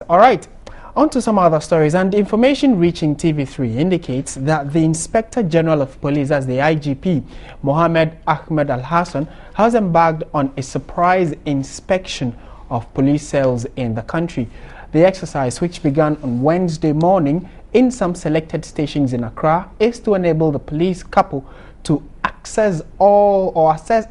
All right, on to some other stories, and information reaching TV3 indicates that the Inspector General of Police, as the IGP, Mohammed Ahmed Al-Hassan, has embarked on a surprise inspection of police cells in the country. The exercise, which began on Wednesday morning in some selected stations in Accra, is to enable the police couple to assess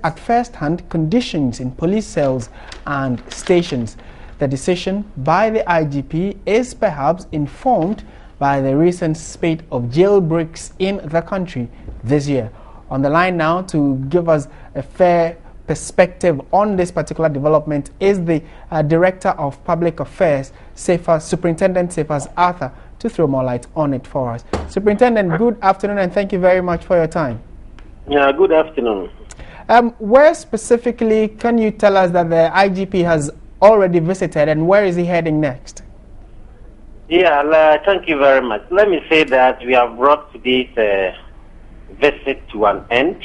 at first-hand conditions in police cells and stations. The decision by the IGP is perhaps informed by the recent spate of jailbreaks in the country this year. On the line now to give us a fair perspective on this particular development is the Director of Public Affairs, Superintendent Cephas Arthur, to throw more light on it for us. Superintendent, good afternoon and thank you very much for your time. Yeah, good afternoon. Where specifically can you tell us that the IGP has already visited, and where is he heading next? Yeah, thank you very much. Let me say that we have brought today's visit to an end.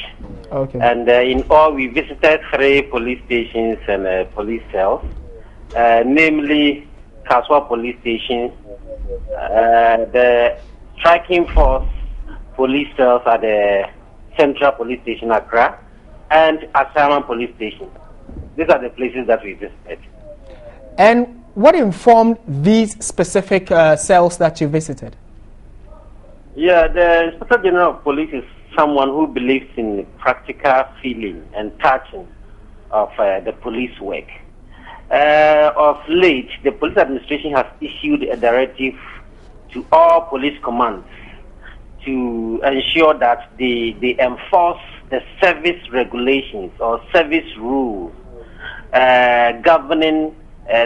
Okay. And in all, we visited 3 police stations and police cells, namely Kaswa Police Station, the Striking Force Police Cells at the Central Police Station, Accra, and Asama Police Station. These are the places that we visited. And what informed these specific cells that you visited? Yeah, the Inspector General of Police is someone who believes in practical feeling and touching of the police work. Of late, the police administration has issued a directive to all police commands to ensure that they enforce the service regulations or service rules governing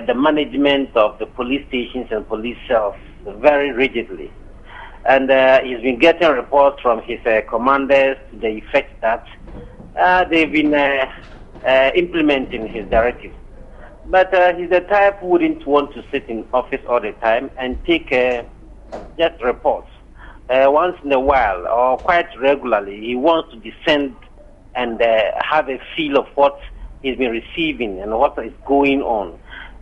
the management of the police stations and police cells very rigidly. And he's been getting reports from his commanders to the effect that they've been implementing his directive. But he's the type who wouldn't want to sit in office all the time and take just reports. Once in a while or quite regularly, he wants to descend and have a feel of what he's been receiving and what is going on.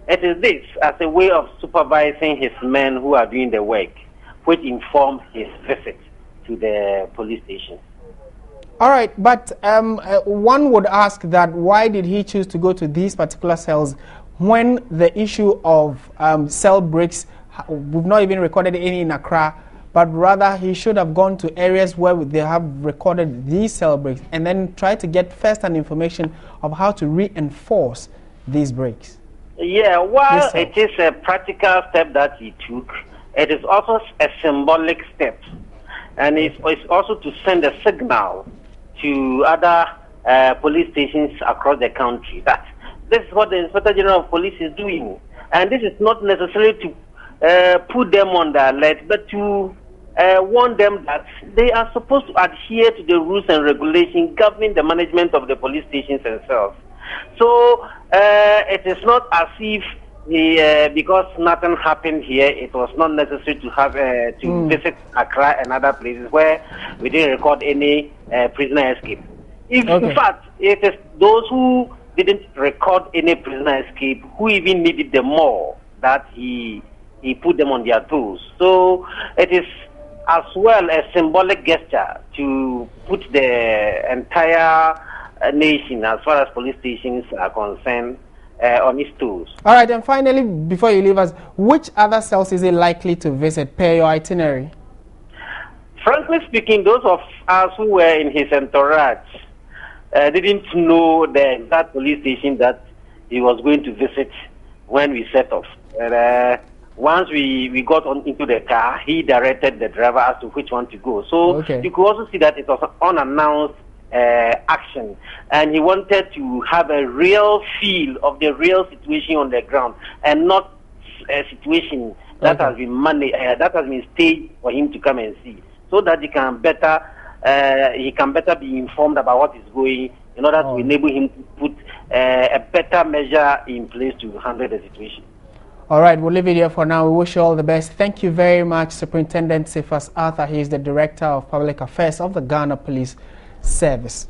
It is this as a way of supervising his men who are doing the work, which informed his visit to the police station. All right, but one would ask that why did he choose to go to these particular cells when the issue of cell breaks, we've not even recorded any in Accra, but rather he should have gone to areas where they have recorded these cell breaks and then try to get first-hand information of how to reinforce these breaks. Yeah, while it is a practical step that he took, it is also a symbolic step. And it's also to send a signal to other police stations across the country that this is what the Inspector General of Police is doing. And this is not necessarily to put them on the alert, but to warn them that they are supposed to adhere to the rules and regulations governing the management of the police stations themselves. So it is not as if because nothing happened here, it was not necessary to have to visit Accra and other places where we didn't record any prisoner escape. In fact, it is those who didn't record any prisoner escape who even needed them more, that he put them on their toes. So it is as well a symbolic gesture to put the entire nation, as far as police stations are concerned, on its toes. All right, and finally, before you leave us, which other cells is he likely to visit per your itinerary? Frankly speaking, those of us who were in his entourage didn't know the exact police station that he was going to visit when we set off. Once we got into the car, he directed the driver as to which one to go. So you could also see that it was an unannounced action, and he wanted to have a real feel of the real situation on the ground and not a situation that has been that has been staged for him to come and see, so that he can better be informed about what is going, in order to enable him to put a better measure in place to handle the situation. All right, we'll leave it here for now. We wish you all the best. Thank you very much, Superintendent Cephas Arthur. He is the Director of Public Affairs of the Ghana Police Service.